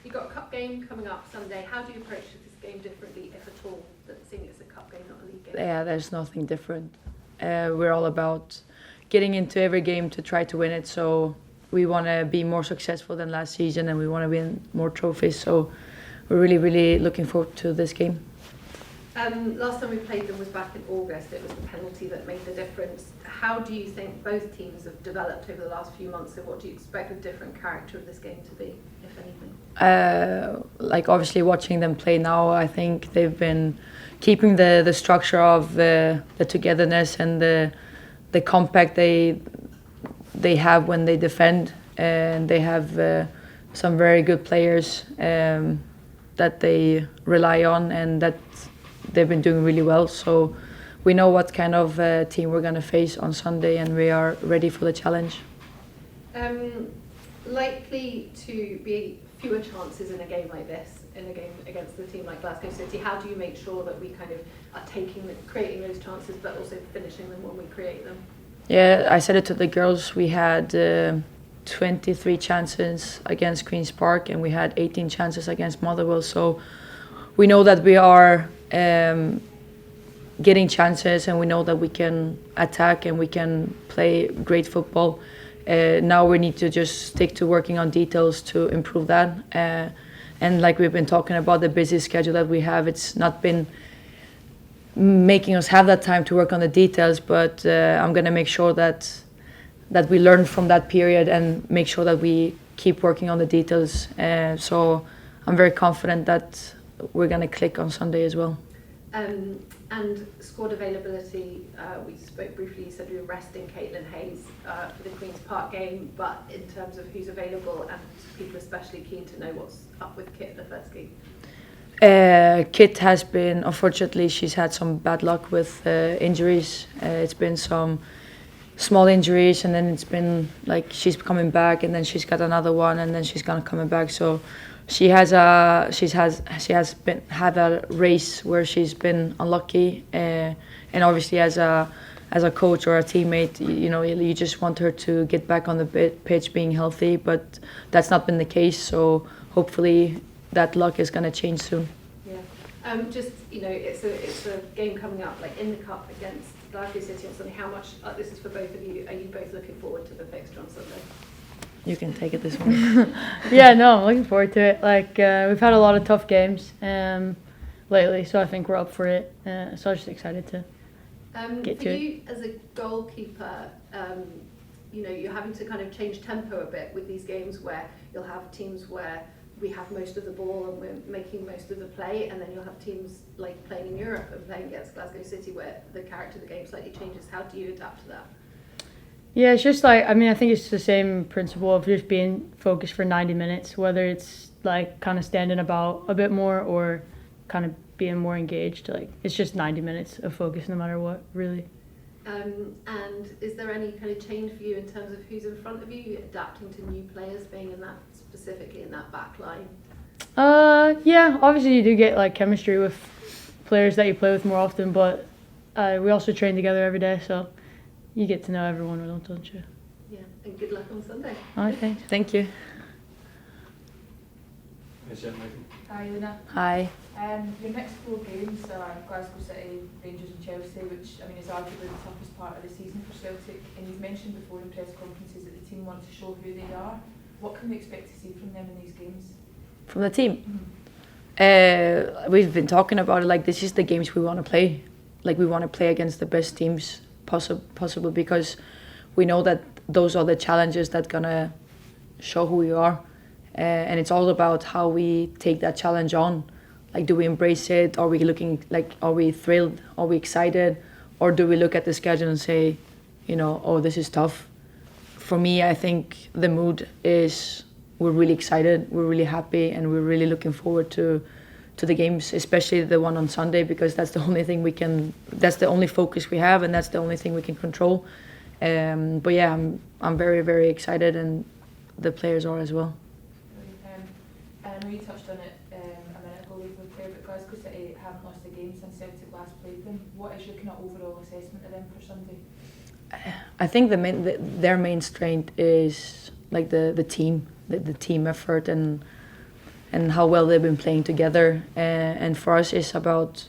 You've got a cup game coming up Sunday. How do you approach this game differently, if at all, seeing it's a cup game, not a league game? Yeah, there's nothing different. We're all about getting into every game to try to win it. So we want to be more successful than last season, and we want to win more trophies. So we're really, really looking forward to this game. Last time we played them was back in August. It was the penalty that made the difference. How do you think both teams have developed over the last few months, and what do you expect the different character of this game to be, if anything? Like obviously watching them play now, I think they've been keeping the structure of the togetherness and the compact they have when they defend, and they have some very good players that they rely on, and that they've been doing really well. So we know what kind of team we're going to face on Sunday, and we are ready for the challenge. Likely to be fewer chances in a game like this, in a game against a team like Glasgow City. How do you make sure that we kind of are creating those chances, but also finishing them when we create them? Yeah, I said it to the girls. We had 23 chances against Queen's Park, and we had 18 chances against Motherwell. So we know that we are getting chances, and we know that we can attack and we can play great football. Now we need to just stick to working on details to improve that. And like we've been talking about the busy schedule that we have, it's not been making us have that time to work on the details, but I'm going to make sure that we learn from that period and make sure that we keep working on the details. So I'm very confident that we're going to click on Sunday as well. And squad availability, we spoke briefly, you said we were resting Caitlin Hayes for the Queen's Park game, but in terms of who's available, and people especially keen to know what's up with Kit Lefetsky. Kit has been, unfortunately, she's had some bad luck with injuries. It's been some small injuries, and then it's been like she's coming back, and then she's got another one, and then she's gonna coming back. So she has had a race where she's been unlucky, and obviously as a coach or a teammate, you just want her to get back on the pitch being healthy, but that's not been the case. So hopefully that luck is going to change soon. Yeah, it's a game coming up, like in the cup against Glasgow City on Sunday. How much? This is for both of you. Are you both looking forward to the fixture on Sunday? You can take it this one. Yeah, no, I'm looking forward to it. Like we've had a lot of tough games lately, so I think we're up for it. So I'm just excited to get to it. For you as a goalkeeper, you're having to kind of change tempo a bit with these games where you'll have teams where we have most of the ball and we're making most of the play, and then you'll have teams like playing in Europe and playing against Glasgow City where the character of the game slightly changes. How do you adapt to that? Yeah, it's just like, I think it's the same principle of just being focused for 90 minutes, whether it's like kind of standing about a bit more or kind of being more engaged. Like it's just 90 minutes of focus no matter what, really. And is there any kind of change for you in terms of who's in front of you, adapting to new players being in that, specifically in that back line? Yeah, obviously you do get like chemistry with players that you play with more often, but we also train together every day, so you get to know everyone, don't you? Yeah, and good luck on Sunday. All right, thanks. Thank you. Hi, Elena. Hi. Your next 4 games are Glasgow City, Rangers and Chelsea, which is arguably the toughest part of the season for Celtic, and you've mentioned before in press conferences that the team want to show who they are. What can we expect to see from them in these games? From the team? Mm-hmm. We've been talking about it, like this is the games we want to play. Like we want to play against the best teams possible, because we know that those are the challenges that gonna show who we are, and it's all about how we take that challenge on. Like, do we embrace it? Are we looking like, are we thrilled? Are we excited? Or do we look at the schedule and say, oh, this is tough? For me, I think the mood is we're really excited, we're really happy, and we're really looking forward to the games, especially the one on Sunday, because that's the only thing that's the only focus we have, and that's the only thing we can control. But yeah, I'm very, very excited, and the players are as well. And I know you touched on it a minute ago with player, but Glasgow City haven't lost a game since Celtic last played them. What is your kind of overall assessment of them for Sunday? I think their main strength is like the team, the team effort, and and how well they've been playing together. And for us, it's about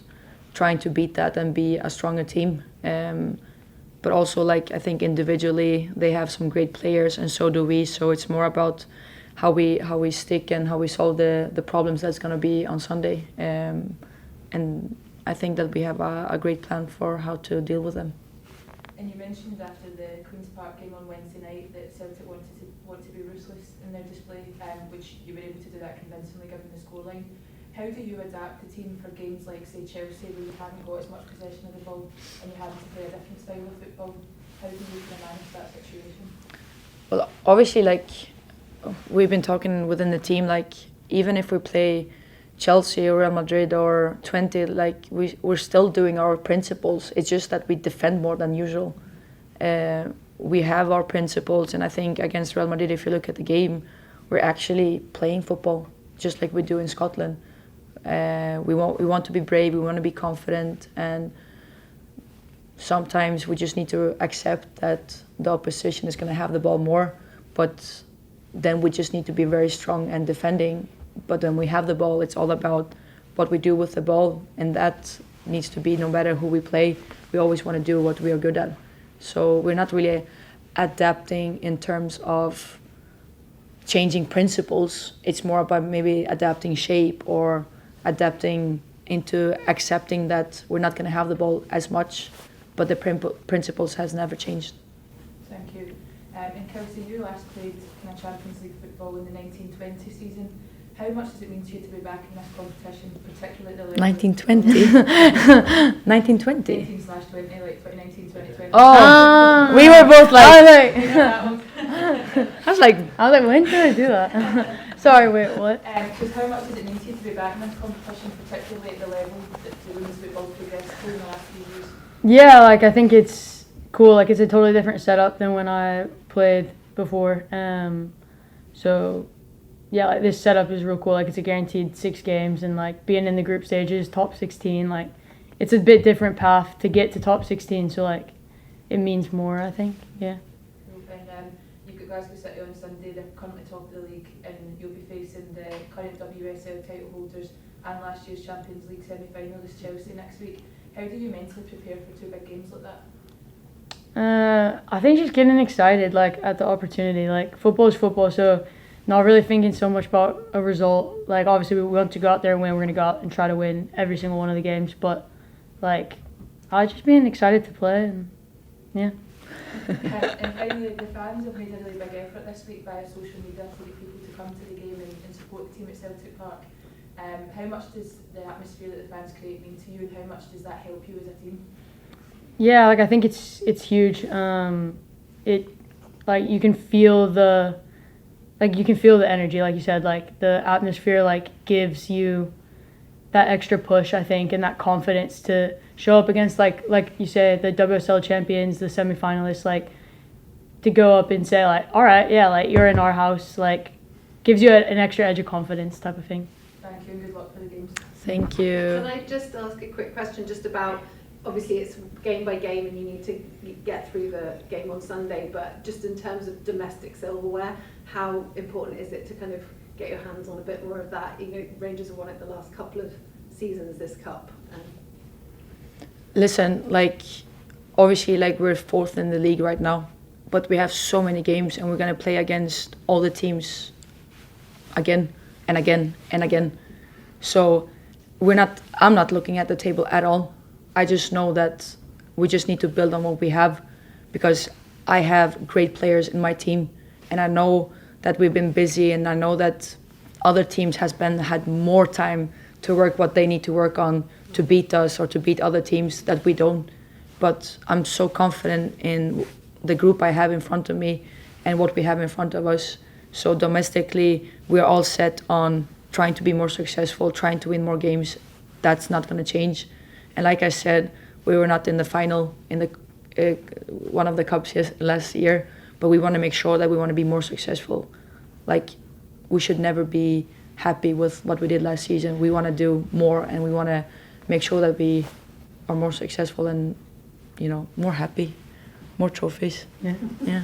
trying to beat that and be a stronger team. But also, like, I think individually they have some great players, and so do we. So it's more about how we stick and how we solve the problems that's going to be on Sunday. And I think that we have a great plan for how to deal with them. And you mentioned after the Queen's Park game on Wednesday night that Celtic want to be ruthless in their display, which you were able to do that convincingly given the scoreline. How do you adapt the team for games like, say, Chelsea, where you haven't got as much possession of the ball and you're having to play a different style of football? How do you kind of manage that situation? Well, obviously, like, we've been talking within the team, like, even if we play Chelsea or Real Madrid or 20, like, we're still doing our principles. It's just that we defend more than usual. We have our principles, and I think against Real Madrid, if you look at the game, we're actually playing football just like we do in Scotland. We want to be brave, we want to be confident, and sometimes we just need to accept that the opposition is going to have the ball more, but then we just need to be very strong and defending. But when we have the ball, it's all about what we do with the ball, and that needs to be, no matter who we play, we always want to do what we are good at. So we're not really adapting in terms of changing principles. It's more about maybe adapting shape or adapting into accepting that we're not going to have the ball as much, but the principles has never changed. Thank you. And Kelsey, you last played kind of Champions League football in the 1920 season. How much does it mean to you to be back in this competition, particularly at the level 1920? 1920? 19/20, like 2019-2020? Oh, we were both like... You know that one? I was like, when did I do that? Sorry, wait, what? Because how much does it mean to you to be back in this competition, particularly at the level that the women's football progressed through in the last few years? Yeah, like, I think it's cool. Like, it's a totally different setup than when I played before. So yeah, like, this setup is real cool. Like, it's a guaranteed 6 games, and like being in the group stages, top 16, like, it's a bit different path to get to top 16. So like, it means more, I think. Yeah. And you've got Glasgow City on Sunday. They're currently top of the league, and you'll be facing the current WSL title holders and last year's Champions League semi-finalist Chelsea next week. How do you mentally prepare for 2 big games like that? I think just getting excited, like, at the opportunity. Like, football is football, so not really thinking so much about a result. Like, obviously we want to go out there and win. We're going to go out and try to win every single one of the games. But, like, I just being excited to play, and yeah. And finally, the fans have made a really big effort this week via social media to get people to come to the game and support the team at Celtic Park. How much does the atmosphere that the fans create mean to you, and how much does that help you as a team? Yeah, like, I think it's huge. It, like, you can feel the energy, like you said. Like, the atmosphere, like, gives you that extra push, I think, and that confidence to show up against, like you said, the WSL champions, the semi-finalists, like, to go up and say, like, all right, yeah, like, you're in our house, like, gives you an extra edge of confidence type of thing. Thank you, and good luck for the games. Thank you. Can I just ask a quick question just about, obviously it's game by game and you need to get through the game on Sunday, but just in terms of domestic silverware, how important is it to kind of get your hands on a bit more of that? You know, Rangers have won it the last couple of seasons, this cup. Listen, like, obviously, like, we're 4th in the league right now, but we have so many games, and we're going to play against all the teams again and again and again. So I'm not looking at the table at all. I just know that we just need to build on what we have, because I have great players in my team, and I know that we've been busy, and I know that other teams had more time to work what they need to work on to beat us or to beat other teams that we don't. But I'm so confident in the group I have in front of me and what we have in front of us. So domestically, we're all set on trying to be more successful, trying to win more games. That's not going to change. And like I said, we were not in the final in the one of the cups last year, but we want to make sure that we want to be more successful. Like, we should never be happy with what we did last season. We want to do more, and we want to make sure that we are more successful and, you know, more happy, more trophies. Yeah.